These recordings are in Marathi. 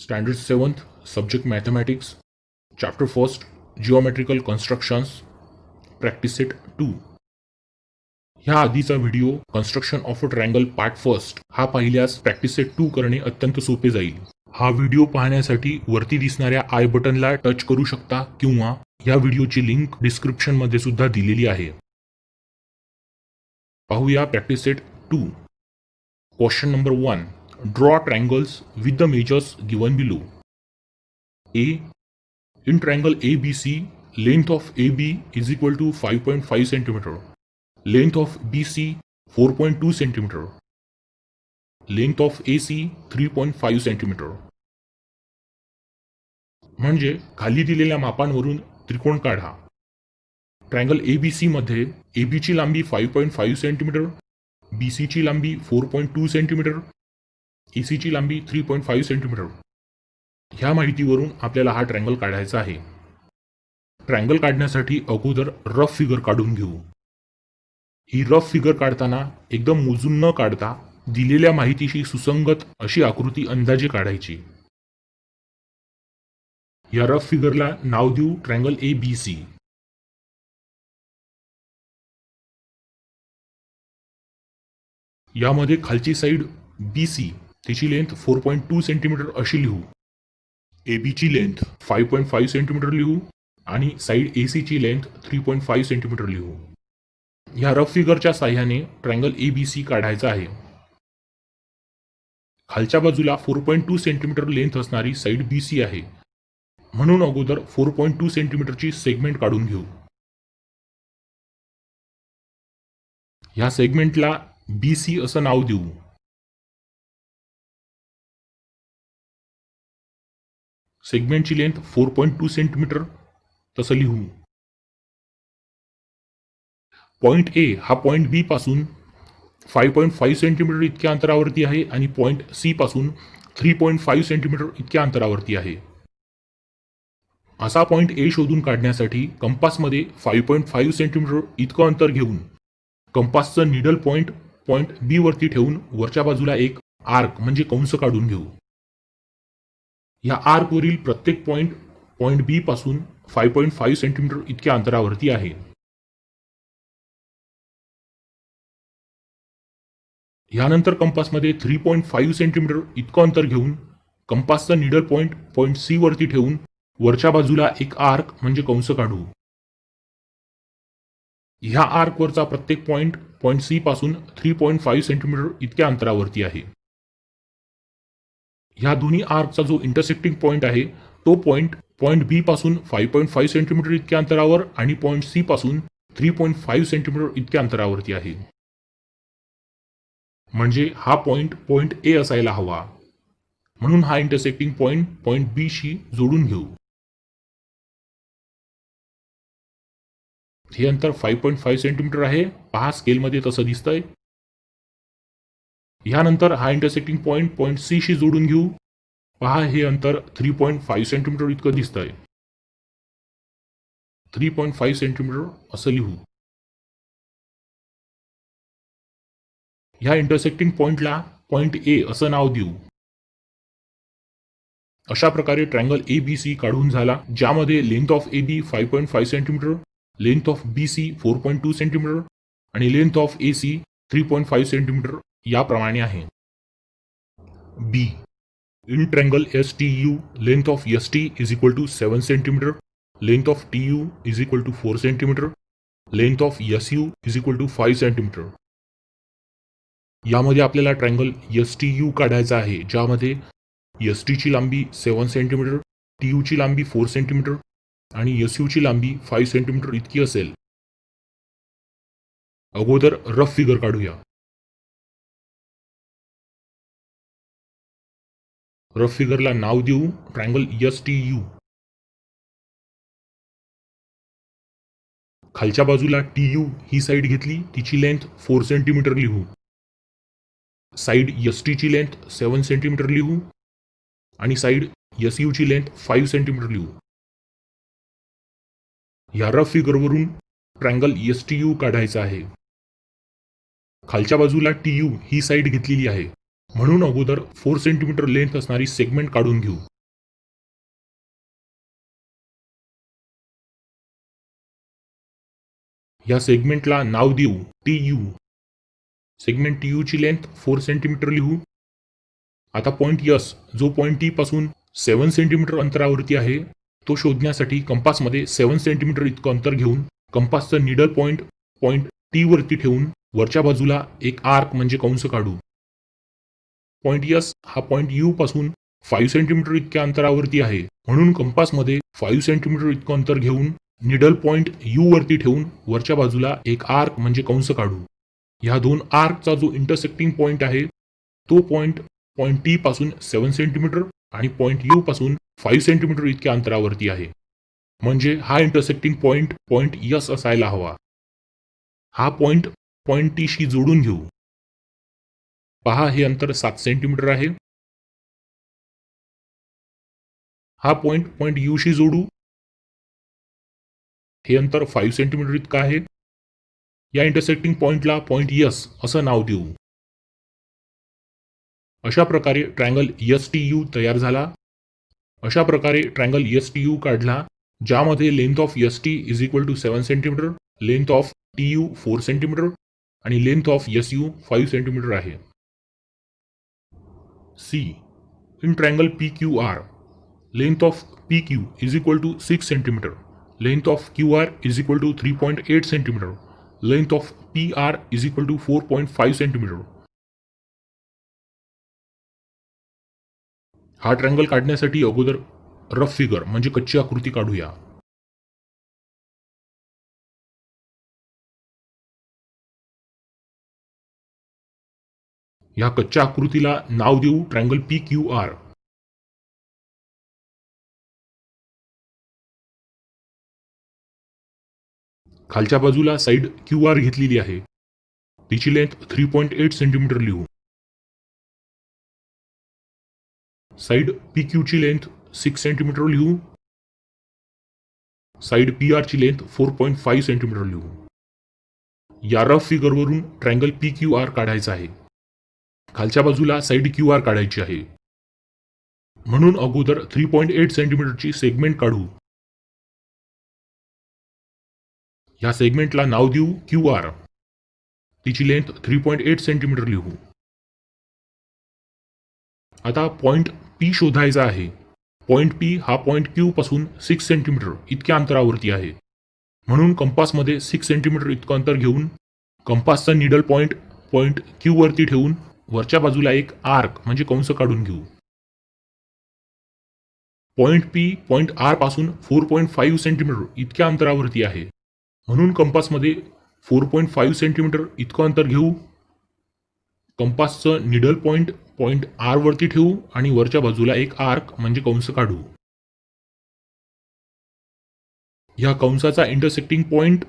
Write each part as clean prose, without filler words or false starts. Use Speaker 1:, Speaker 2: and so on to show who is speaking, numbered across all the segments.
Speaker 1: Standard 7th, Subject Mathematics, Chapter 1st, Geometrical Constructions, Practice Set 2. ह्या आधीचा video construction of a triangle part first हा पाहिल्यास प्रॅक्टिस सेट 2 करणे अत्यंत सोपे जाईल. हा व्हिडिओ पाहण्यासाठी वरती दिसणाऱ्या आय बटनला टच करू शकता किंवा या व्हिडिओची लिंक डिस्क्रिप्शन मध्ये सुद्धा दिलेली आहे. पाहूया practice set 2. Question number 1. Draw triangles with the measures given below. A. In triangle ABC, length of AB is equal to 5.5 cm. Length of BC 4.2 cm. Length of AC 3.5 cm. म्हणजे खाली दिलेल्या मापांवरून त्रिकोण काढा. ट्रायंगल ABC मध्ये AB ची लांबी 5.5 cm, BC ची लांबी 4.2 cm, AC ची लांबी 3.5 cm. ह्या माहितीवरून आपल्याला हा ट्रायंगल काढायचा आहे. ट्रायंगल काढण्यासाठी अगोदर रफ फिगर काढून घेऊ. ही रफ फिगर काढताना एकदम मोजून न काढता दिलेल्या माहितीशी सुसंगत अशी आकृती अंदाजे काढायची. या रफ फिगरला नाव देऊ ट्रायंगल ABC. यामध्ये खालची साइड BC तिची लेंथ 4.2 सेंटीमीटर अशी लिहू. AB ची लेंथ 5.5 सेंटीमीटर लिहू आणि साइड AC ची लेंथ 3.5 सेंटीमीटर लिहू. या रफ फिगरच्या साहाय्याने ट्रायंगल ABC काढायचा आहे. खालच्या बाजूला 4.2 सेंटीमीटर लेंथ असणारी साइड BC आहे, म्हणून अगोदर 4.2 सेंटीमीटरची सेगमेंट काढून घेऊ. या सेगमेंटला BC असं नाव देऊ. सेगमेंटची लेंथ 4.2 सेंटीमीटर तसं लिहू. पॉइंट A हा पॉइंट B पासून 5.5 सेंटीमीटर इतक्या अंतरावरती आहे आणि पॉइंट C पासून 3.5 सेंटीमीटर इतक्या अंतरावरती आहे. असा पॉइंट A शोधून काढण्यासाठी कंपासमध्ये 5.5 सेंटीमीटर इतकं अंतर घेऊन कंपासचं निडल पॉइंट पॉइंट B वरती ठेवून वरच्या बाजूला एक आर्क म्हणजे कंस काढून घेऊ. या आर्क वरील प्रत्येक पॉइंट B पासून 5.5 सेंटीमीटर इतक्या अंतरावरती आहे. यानंतर कंपासमध्ये 3.5 सेंटीमीटर इतकं अंतर घेऊन कंपासचं निडल पॉइंट C वरती ठेवून वरच्या बाजूला एक आर्क म्हणजे कंस काढू. ह्या आर्क वरचा प्रत्येक पॉइंट C पासून 3.5 सेंटीमीटर इतक्या अंतरावरती आहे. ह्या दोन्ही आर्कचा जो इंटरसेक्टिंग पॉइंट आहे तो पॉइंट B पासून 5.5 सेंटीमीटर इतक्या अंतरावर आणि पॉइंट C पासून 3.5 सेंटीमीटर इतक्या अंतरावरती आहे. म्हणजे हा पॉइंट A असायला हवा, म्हणून हा इंटरसेक्टिंग पॉइंट B शी जोडून घेऊ. हे अंतर 5.5 सेंटीमीटर आहे, पहा स्केलमध्ये तसं दिसतंय. यानंतर हा इंटरसेक्टिंग पॉइंट C शी जोडून घेऊ. पहा हे अंतर 3.5 सेंटीमीटर इतकं दिसतंय. 3.5 सेंटीमीटर असं लिहू. ह्या इंटरसेक्टिंग पॉइंटला पॉइंट A असं नाव देऊ. अशा प्रकारे ट्रायंगल ABC काढून झाला, ज्यामध्ये length of AB 5.5 centimetre, length of BC 4.2 centimetre आणि लेंथ ऑफ AC 3.5 सेंटीमीटर याप्रमाणे आहे. B. In triangle STU, length of ST is equal to 7 cm, length of TU is equal to 4 cm, length of SU is equal to 5 cm. यामध्ये आपल्याला ट्रायंगल STU काढायचा आहे, ज्यामध्ये ST ची लांबी 7 सेंटीमीटर, TU ची लांबी 4 सेंटीमीटर आणि SU ची लांबी 5 सेंटीमीटर इतकी असेल. अगोदर रफ फिगर काढूया. रफ फिगरला नाव देऊ ट्रायंगल STU. खालच्या बाजूला TU ही साइड घेतली, तिची लेंथ 4 सेंटीमीटर लिहू. साइड ST ची लेंथ 7 सेंटीमीटर लिहू आणि साइड SU ची लेंथ 5 सेंटीमीटर लिहू. या रफ फिगरवरून ट्रायंगल STU काढायचा आहे. खालच्या बाजूला TU ही साइड घेतलेली आहे, म्हणून अगोदर 4 सेंटीमीटर लेंथ असणारी सेगमेंट काढून घेऊ. या सेगमेंटला नाव देऊ टी यू. सेगमेंट टी ची लेंथ 4 सेंटीमीटर लिहू. आता पॉइंट यस जो पॉइंट टी पासून 7 सेंटीमीटर अंतरावरती आहे तो शोधण्यासाठी कंपासमध्ये 7 सेंटीमीटर इतकं अंतर घेऊन कंपासचं निडल पॉइंट टी वरती ठेवून वरच्या बाजूला एक आर्क म्हणजे कंस काढू. पॉइंट यस हा पॉइंट यू पासून 5 सेंटीमीटर इतक्या अंतरावरती आहे, म्हणून कंपासमध्ये 5 सेंटीमीटर इतकं अंतर घेऊन निडल पॉइंट यू वरती ठेवून वरच्या बाजूला एक आर्क म्हणजे कंस काढू. ह्या दोन आर्कचा जो इंटरसेक्टिंग पॉइंट आहे तो पॉइंट टी पासून 7 सेंटीमीटर आणि पॉइंट यू पासून 5 सेंटीमीटर इतक्या अंतरावरती आहे. म्हणजे हा इंटरसेक्टिंग पॉइंट यस असायला हवा. हा पॉइंट टी शी जोडून घेऊ. पहा हे अंतर 7 सेंटीमीटर आहे. हा पॉइंट यू शी जोडू. हे अंतर 5 सेंटीमीटर इतकं आहे. या इंटरसेक्टिंग पॉइंटला पॉइंट यस असं नाव देऊ. अशा प्रकारे ट्रायंगल एसटीयू तयार झाला. अशा प्रकारे ट्रायंगल एसटीयू काढला ज्यामध्ये length of ST is equal to 7 centimetre, length of TU 4 centimetre आणि लेंथ ऑफ एसयू 5 सेंटीमीटर आहे. See in triangle PQR length of PQ is equal to 6 centimetre, length of QR is equal to 3.8 centimetre, length of PR is equal to 4.5 centimetre. हा ट्रायंगल काढण्यासाठी अगोदर रफ फिगर म्हणजे कच्ची आकृती काढूया. या कच्च्या आकृतीला नाव देऊ ट्रायंगल PQR. खालच्या बाजूला साइड QR घेतलेली आहे. तिची लेंथ 3.8 सेंटीमीटर लिहू. साइड PQ ची लेंथ 6 सेंटीमीटर लिहू. साइड PR ची लेंथ 4.5 सेंटीमीटर लिहू. या रफ फिगरवरून ट्रायंगल PQR काढायचा आहे. खालच्या बाजूला साइड QR काढायची आहे. म्हणून अगोदर 3.8 सेंटीमीटरची सेगमेंट काढू. या सेगमेंटला नाव देऊ QR. तिची लेंथ 3.8 सेंटीमीटर लिहू. आता पॉइंट P शोधायचा आहे. पॉइंट P हा पॉइंट Q पासून 6 सेंटीमीटर इतक्या अंतरावरती आहे. म्हणून कंपासमध्ये 6 सेंटीमीटर इतकं अंतर घेऊन कंपासचा निडल पॉइंट Q वरती ठेवून वरच्या बाजूला एक आर्क म्हणजे कंस काढून घेऊ. पॉइंट P पॉइंट R पासून 4.5 सेंटीमीटर इतक्या अंतरावरती आहे. म्हणून कंपासमध्ये 4.5 सेंटीमीटर इतकं अंतर घेऊ. कंपासचं निडल पॉइंट R वरती ठेवू आणि वरच्या बाजूला एक आर्क म्हणजे कंस काढू. या कंसाचा इंटरसेक्टिंग पॉइंट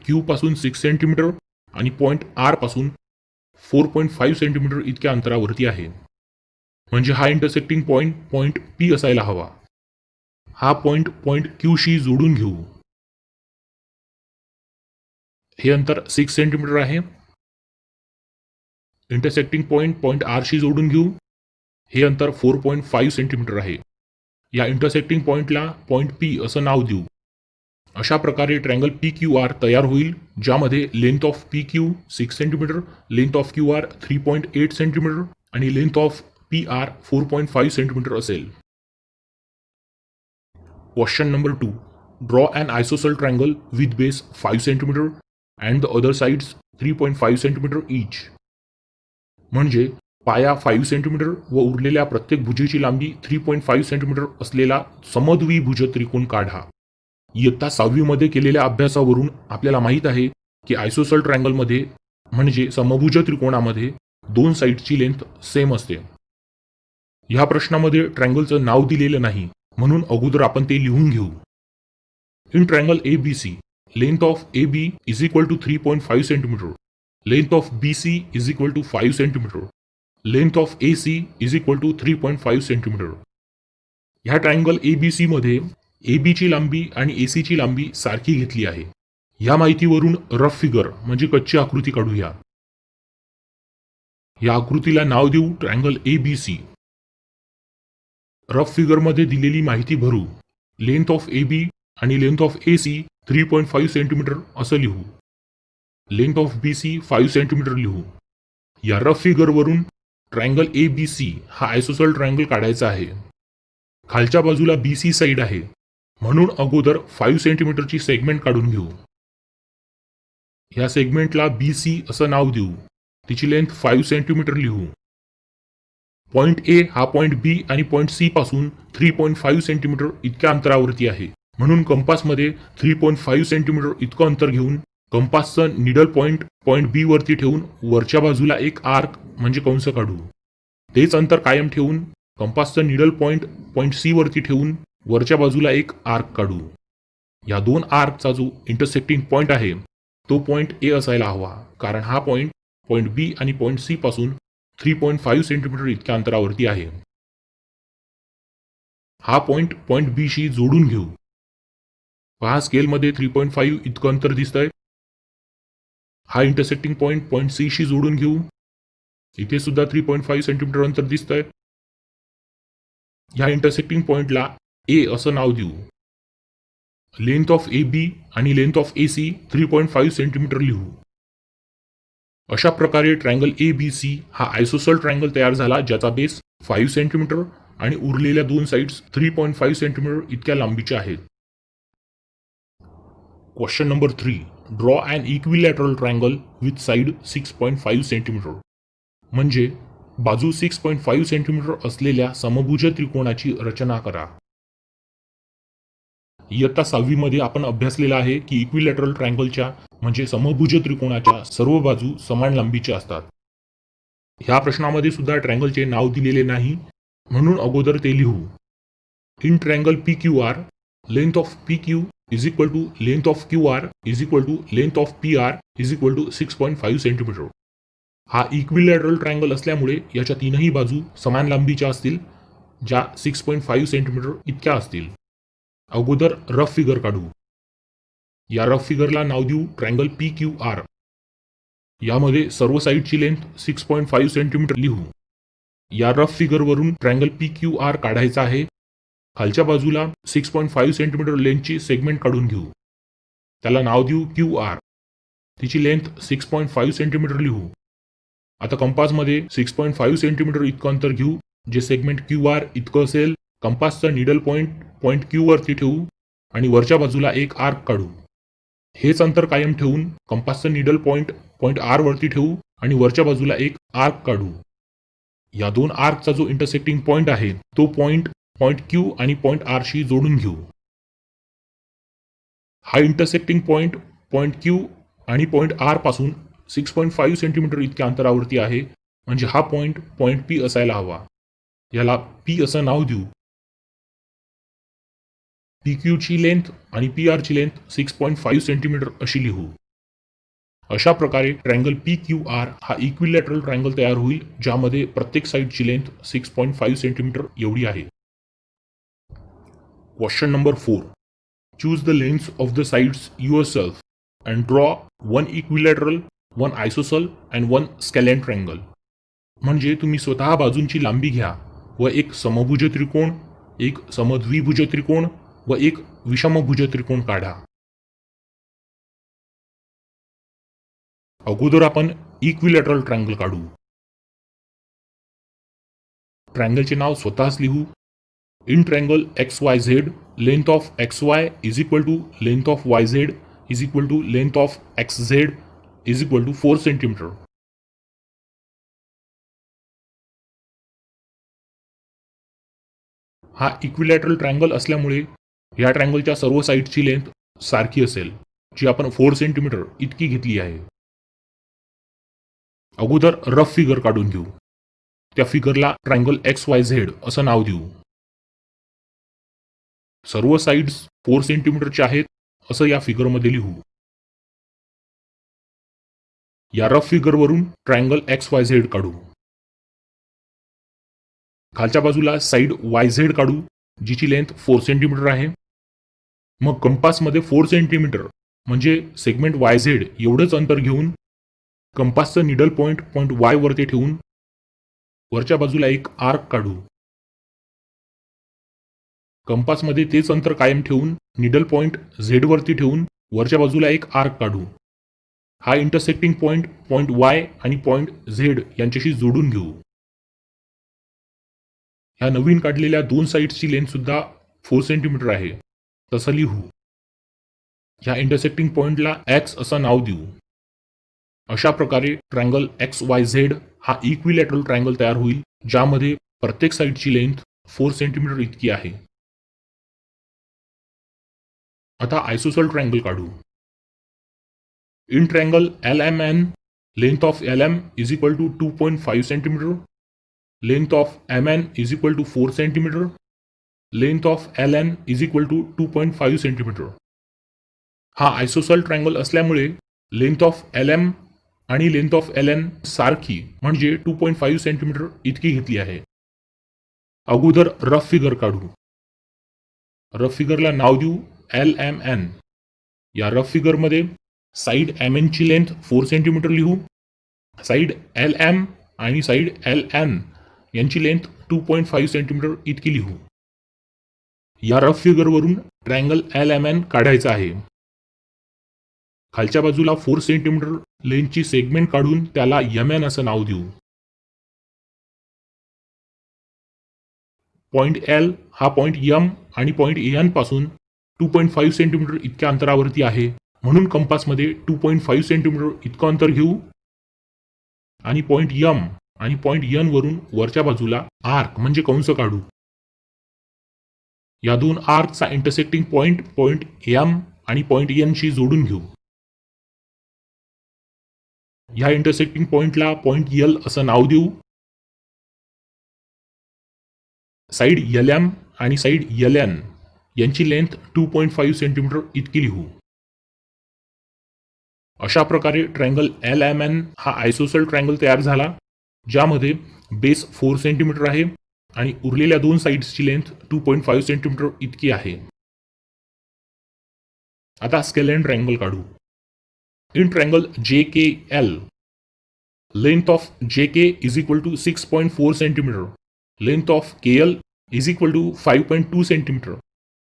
Speaker 1: Q पासून 6 सेंटीमीटर आणि पॉइंट R पासून 4.5 सेंटीमीटर इतक्या अंतरावरती आहे. म्हणजे हा इंटरसेक्टिंग पॉइंट P असायला हवा. हा पॉइंट Q शी जोडून घेऊ. हे अंतर 6 सेंटीमीटर आहे. इंटरसेक्टिंग पॉइंट R शी जोडून घेऊ. हे अंतर 4.5 सेंटीमीटर आहे. या इंटरसेक्टिंग पॉइंटला पॉइंट P असं नाव देऊ. अशा प्रकारे ट्रायंगल PQR तयार होईल ज्यामध्ये length of PQ 6 centimetre, length of QR 3.8 centimetre आणि लेंथ ऑफ PR 4.5 सेंटीमीटर असेल. Question number 2. Draw an isosceles triangle with base 5 centimetre and the other sides 3.5 centimetre each. म्हणजे पाया 5 सेंटीमीटर व उरलेल्या प्रत्येक भुजेची लांबी 3.5 सेंटीमीटर असलेला समद्विभुज त्रिकोण काढा. इयत्ता 6वी मध्ये केलेल्या अभ्यासावरून आपल्याला माहित आहे की आयसोसेल ट्रायंगलमध्ये म्हणजे समभुज त्रिकोणामध्ये दोन साइडची लेंथ सेम असते. ह्या प्रश्नामध्ये ट्रायंगलचं नाव दिलेलं नाही म्हणून अगोदर आपण ते लिहून घेऊ. In triangle ABC length of AB is equal to 3.5 centimetre, length of BC is equal to 5 centimetre, length of AC is equal to 3.5 centimetre. ह्या ट्रायंगल ABC मध्ये AB ची लांबी आणि AC ची लांबी सारखी घेतली आहे. या माहितीवरून रफ फिगर म्हणजे कच्ची आकृती काढूया. या आकृतीला नाव देऊ ट्रायंगल ABC. रफ फिगर मध्ये दिलेली माहिती भरू. लेंथ ऑफ AB आणि लेंथ ऑफ AC 3.5 सेंटीमीटर असं लिहू. लेंथ ऑफ BC 5 सेंटीमीटर लिहू. या रफ फिगरवरून ट्रायंगल ABC हा आयसोसेल ट्रायंगल काढायचा आहे. खालच्या बाजूला BC साइड आहे, म्हणून अगोदर 5 सेंटीमीटरची सेगमेंट काढून घेऊ. या सेगमेंटला BC असं नाव देऊ. तिची लेंथ 5 सेंटीमीटर लिहू. पॉइंट A हा पॉइंट B आणि पॉइंट C पासून 3.5 सेंटीमीटर इतक्या अंतरावरती आहे, म्हणून कंपासमध्ये 3.5 सेंटीमीटर इतकं अंतर घेऊन कंपासचं निडल पॉइंट B वरती ठेवून वरच्या बाजूला एक आर्क म्हणजे कंस काढू. तेच अंतर कायम ठेवून कंपासचं निडल पॉइंट C वरती ठेवून वरच्या बाजूला एक आर्क काढू. या दोन आर्कचा जो इंटरसेक्टिंग पॉइंट आहे तो पॉइंट A असायला हवा, कारण हा पॉइंट B आणि पॉइंट C पासून 3.5 सेंटीमीटर इतक्या अंतरावरती आहे. हा पॉइंट B शी जोडून घेऊ. पहा स्केलमध्ये 3.5 इतकं अंतर दिसतंय. हा इंटरसेक्टिंग पॉइंट C शी जोडून घेऊ. इथे सुद्धा 3.5 सेंटीमीटर अंतर दिसतंय. ह्या इंटरसेक्टिंग पॉइंटला A असं नाव देऊ. लेंथ ऑफ AB आणि लेंथ ऑफ AC 3.5 सेंटीमीटर लिहू. अशा प्रकारे ट्रायंगल ABC हा आयसोसेल ट्रायंगल तयार झाला, ज्याचा बेस 5 सेंटीमीटर आणि उरलेल्या दोन साइड्स 3.5 सेंटीमीटर इतक्या लांबीच्या आहेत. Question number 3. Draw an equilateral triangle with side 6.5 centimetre. म्हणजे बाजू 6.5 सेंटीमीटर असलेल्या समभुज त्रिकोणाची रचना करा. इयत्ता 6वी मध्ये आपण अभ्यासलेला आहे की इक्विलॅटरल ट्रायंगलच्या म्हणजे समभुज त्रिकोणाच्या सर्व बाजू समान लांबीच्या असतात. ह्या प्रश्नामध्ये सुद्धा ट्रायंगलचे नाव दिलेले नाही, म्हणून अगोदर ते लिहू. In triangle PQR, length of PQ is equal to length of QR is equal to length of PR is equal to 6.5 centimetre. हा इक्विलॅटरल ट्रायंगल असल्यामुळे याच्या तीनही बाजू समान लांबीच्या असतील, ज्या 6.5 सेंटीमीटर इतक्या असतील. अगोदर रफ फिगर काढू. या रफ फिगरला नाव देऊ ट्रायंगल PQR. यामध्ये सर्व साइडची लेंथ 6.5 सेंटीमीटर लिहू. या रफ फिगरवरून ट्रायंगल PQR काढायचा आहे. खालच्या बाजूला 6.5 सेंटीमीटर लेंथची सेगमेंट काढून घेऊ. त्याला नाव देऊ QR. तिची लेंथ 6.5 सेंटीमीटर लिहू. आता कंपासमध्ये 6.5 सेंटीमीटर इतकं अंतर घेऊ, जे सेगमेंट QR इतकं असेल. कंपासचा निडल पॉइंट Q वरती ठेवू आणि वरच्या बाजूला एक आर्क काढू. हेच अंतर कायम ठेवून कंपासचं निडल पॉइंट R वरती ठेवू आणि वरच्या बाजूला एक आर्क काढू. या दोन आर्कचा जो इंटरसेक्टिंग पॉइंट आहे तो पॉइंट Q आणि पॉइंट R शी जोडून घेऊ. हा इंटरसेक्टिंग पॉइंट Q आणि पॉइंट R पासून 6.5 सेंटीमीटर इतक्या अंतरावरती आहे, म्हणजे हा पॉइंट P असायला हवा. याला P असं नाव देऊ. PQ ची लेंथ आणि PR ची लेंथ 6.5 सेंटीमीटर अशी लिहू. अशा प्रकारे ट्रायंगल PQR हा इक्विलॅटरल ट्रायंगल तयार होईल, ज्यामध्ये प्रत्येक साइडची लेंथ 6.5 सेंटीमीटर एवढी आहे. Question number 4. Choose the lengths of the sides yourself and draw one equilateral, one isosceles and one scalene triangle. म्हणजे तुम्ही स्वतः बाजूंची लांबी घ्या व एक समभुज त्रिकोण, एक समद्विभुज त्रिकोण व एक विषमभुज त्रिकोण काढा. अगोदर आपण इक्विलॅटरल ट्रायंगल काढू. ट्रायंगलचे नाव स्वतःच लिहू. In triangle XYZ, length of XY is equal to length of YZ is equal to length of XZ is equal to 4 centimetre. हा इक्विलॅटरल ट्रायंगल असल्यामुळे या ट्रायंगलच्या सर्व साइडची लेंथ सारखी असेल, जी आपण 4 सेंटीमीटर इतकी घेतली आहे. अगोदर रफ फिगर काढून घेऊ. त्या फिगरला ट्रायंगल XYZ असं नाव देऊ. सर्व साइड्स 4 सेंटीमीटरच्या आहेत असं या फिगरमध्ये लिहू. या रफ फिगरवरून ट्रायंगल XYZ काढू. खालच्या बाजूला साइड YZ काढू, जिची लेंथ 4 सेंटीमीटर आहे. मग कंपासमध्ये 4 सेंटीमीटर म्हणजे सेगमेंट YZ एवढंच अंतर घेऊन कंपासचं निडल पॉइंट Y वरती ठेवून वरच्या बाजूला एक आर्क काढू. कंपासमध्ये तेच अंतर कायम ठेवून निडल पॉइंट झेड वरती ठेवून वरच्या बाजूला एक आर्क काढू. हा इंटरसेक्टिंग पॉइंट पॉइंट वाय आणि पॉइंट झेड यांच्याशी जोडून घेऊ. ह्या नवीन काढलेल्या दोन साइड्सची लेंथ सुद्धा 4 सेंटीमीटर आहे. तसं लिहू. ह्या इंटरसेक्टिंग पॉइंटला एक्स असं नाव देऊ. अशा प्रकारे ट्रायंगल XYZ हा इक्विलॅटरल ट्रायंगल तयार होईल, ज्यामध्ये प्रत्येक साइडची लेंथ 4 सेंटीमीटर इतकी आहे. आता आयसोसेल ट्रायंगल काढू. In triangle LMN, length of LM is equal to 2.5 centimetre, length of MN is equal to 4 centimetre, length of LN is equal to 2.5 centimetre. हा आयसोसेल ट्रायंगल असल्यामुळे लेंथ ऑफ LM आणि लेंथ ऑफ LN सारखी म्हणजे 2.5 सेंटीमीटर इतकी घेतली आहे. अगोदर रफ फिगर काढू. रफ फिगरला नाव देऊ LMN. या रफ फिगरमध्ये साइड MN ची लेंथ 4 सेंटीमीटर लिहू. साइड LM आणि साइड LN यांची लेंथ 2.5 सेंटीमीटर इतकी लिहू. या रफ फिगरवरून ट्रायंगल LMN काढायचा आहे. खालच्या बाजूला 4 सेंटीमीटर लेंथची सेगमेंट काढून त्याला MN असं नाव देऊ. पॉइंट L हा पॉइंट M आणि पॉइंट AN पासून 2.5 सेंटीमीटर इतक्या अंतरावरती आहे, म्हणून कंपासमध्ये 2.5 सेंटीमीटर इतकं अंतर घेऊ आणि पॉइंट M आणि पॉइंट N वरून वरच्या बाजूला आर्क म्हणजे कंस काढू. या दोन आर्कचा इंटरसेक्टिंग पॉइंट पॉइंट M आणि पॉइंट N शी जोडून घेऊ. या इंटरसेक्टिंग पॉइंटला पॉइंट L असं नाव देऊ. साइड LM आणि साइड LN यांची लेंथ 2.5 सेंटीमीटर इतकी लिहू. अशा प्रकारे ट्रायंगल LMN हा आयसोसेल ट्रायंगल तयार झाला, ज्यामध्ये बेस 4 सेंटीमीटर आहे आणि उरलेल्या दोन साइड्सची लेंथ 2.5 सेंटीमीटर इतकी आहे. आता स्केलेन ट्रायंगल काढू. In triangle JKL, length of JK is equal to 6.4 centimetre, length of KL is equal to 5.2 centimetre,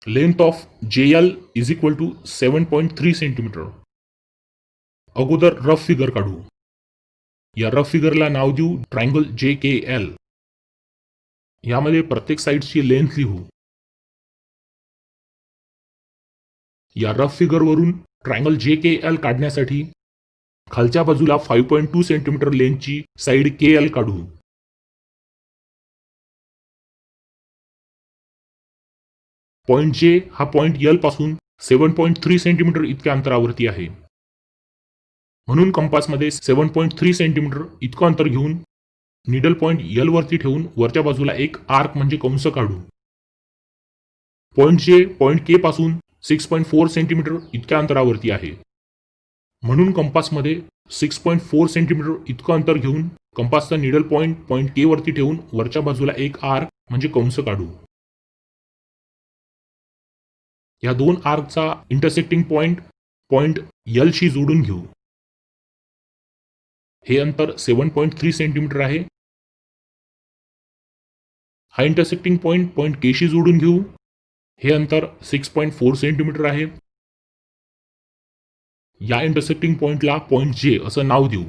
Speaker 1: length of JL is equal to 7.3 centimetre. अगोदर रफ फिगर काढू. या रफ फिगरला नाव देऊ ट्रायंगल JKL. यामध्ये प्रत्येक साइडची लेंथ लिहू. या रफ फिगरवरून ट्रायंगल JKL काढण्यासाठी खालच्या बाजूला 5.2 सेंटीमीटर लेंथची साइड KL काढू. पॉइंट J हा पॉइंट L पासून 7.3 सेंटीमीटर इतक्या अंतरावरती आहे, म्हणून कंपासमध्ये 7.3 सेंटीमीटर इतकं अंतर घेऊन निडल पॉइंट L वरती ठेवून वरच्या बाजूला एक आर्क म्हणजे कंस काढू. पॉइंट J पॉइंट K पासून 6.4 सेंटीमीटर इतक्या अंतरावरती आहे, म्हणून कंपासमध्ये 6.4 सेंटीमीटर इतकं अंतर घेऊन कंपासचा निडल पॉइंट पॉइंट K वरती ठेवून वरच्या बाजूला एक आर्क म्हणजे कंस काढू. या दोन आर्कचा इंटरसेक्टिंग पॉइंट पॉइंट L शी जोडून घेऊ. हे अंतर 7.3 सेंटीमीटर आहे. हा इंटरसेक्टिंग पॉइंट पॉइंट K शी जोडून घेऊ. हे अंतर 6.4 सेंटीमीटर आहे. या इंटरसेक्टिंग पॉइंटला पॉइंट J असं नाव देऊ.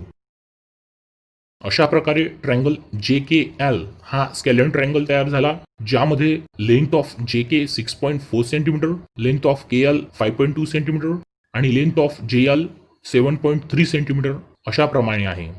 Speaker 1: अशा प्रकारे ट्रायंगल JKL हा स्केलेन ट्रायंगल तयार झाला, ज्यामध्ये length of JK 6.4 centimetre, length of KL 5.2 centimetre आणि लेंथ ऑफ JL 7.3 सेंटीमीटर अशा प्रमाणे आहे.